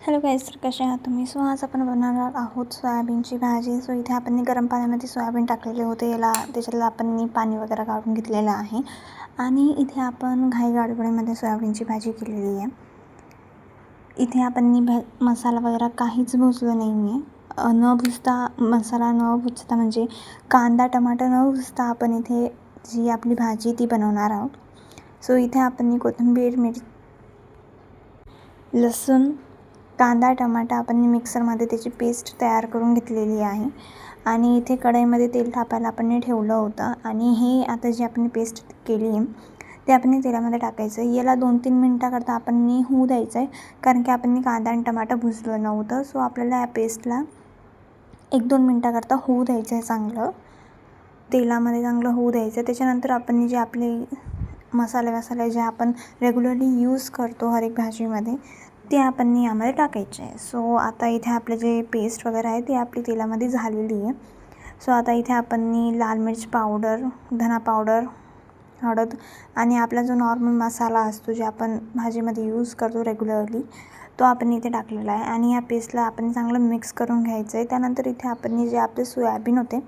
Hello guys, तर कसे आहात तुम्ही? सो आज आपण बनवणार आहोत सोयाबीनची भाजी. सो इथे आपण गरम पाण्यामध्ये सोयाबीन टाकलेले होते, त्याच्यातलं आपण पाणी वगैरे काढून घेतलेलं आहे. आणि इथे आपण घाई गडबडीमध्ये सोयाबीनची भाजी केलेली आहे. इथे आपण मसाला वगैरे काहीच भुजलं नाही आहे. न भुजता मसाला न भुजता म्हणजे कांदा टमाटर न भुजता आपण इथे जी आपली भाजी ती बनवणार आहोत. सो इथे आपण कोथिंबीर लसूण कांदा टमाटा आपण मिक्सरमध्ये त्याची पेस्ट तयार करून घेतलेली आहे. आणि इथे कढईमध्ये तेल तापायला आपण ठेवलं होतं. आणि हे आता जी आपण पेस्ट केली आहे ते आपण तेलामध्ये टाकायचं. याला 2-3 मिनटाकरता आपण होऊ द्यायचं आहे, कारण की आपण कांदा आणि टमाटा भुजलं नव्हतं. सो आपल्याला या पेस्टला 1-2 मिनटाकरता होऊ द्यायचं आहे, चांगलं तेलामध्ये चांगलं होऊ द्यायचं. त्याच्यानंतर आपण जे आपले मसाले जे आपण रेग्युलरली यूज करतो हर एक भाजीमध्ये ते आपण यामध्ये टाकायचे आहे. सो आता इथे आपले जे पेस्ट वगैरे आहे ती आपली तेलामध्ये झालेली आहे. सो आता इथे आपण लाल मिर्च पावडर, धना पावडर, हळद आणि आपला जो नॉर्मल मसाला असतो जे आपण भाजीमध्ये यूज करतो रेग्युलरली तो आपण इथे टाकलेला आहे. आणि या पेस्टला आपण चांगलं मिक्स करून घ्यायचं आहे. त्यानंतर इथे आपण जे आपले सोयाबीन होते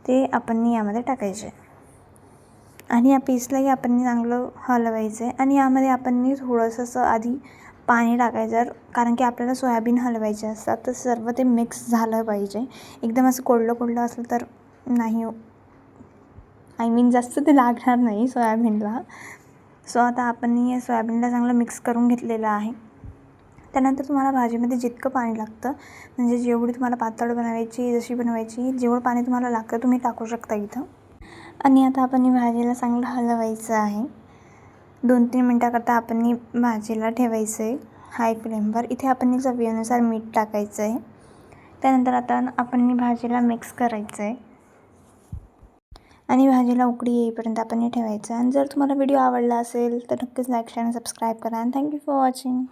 ते आपण यामध्ये टाकायचे आणि या पेस्टलाही आपण चांगलं हलवायचं आहे. आणि यामध्ये आपण थोडंसं आधी पाणी टाकायचं, कारण की आपल्याला सोयाबीन हलवायचे असतात. तर सर्व ते मिक्स झालं पाहिजे. एकदम असं कोरडं असलं तर नाही, जास्त ते लागणार नाही सोयाबीनला. सो आता आपण या सोयाबीनला चांगलं मिक्स करून घेतलेलं आहे. त्यानंतर तुम्हाला भाजीमध्ये जितकं पाणी लागतं, म्हणजे जेवढी तुम्हाला पातळ बनवायची जशी बनवायची जेवढं पाणी तुम्हाला लागतं तुम्ही टाकू शकता इथं. आणि आता आपण भाजीला चांगलं हलवायचं आहे. 2-3 मिनटाकरता आपण भाजीला ठेवायचं आहे हाय फ्लेमवर. इथे आपण चवीनुसार मीठ टाकायचं आहे. त्यानंतर आता आपण भाजीला मिक्स करायचं आहे आणि भाजीला उकळी येईपर्यंत आपण ठेवायचं. आणि जर तुम्हाला व्हिडिओ आवडला असेल तर नक्कीच लाईक शेअर आणि सबस्क्राईब करा. आणि थँक्यू फॉर वॉचिंग.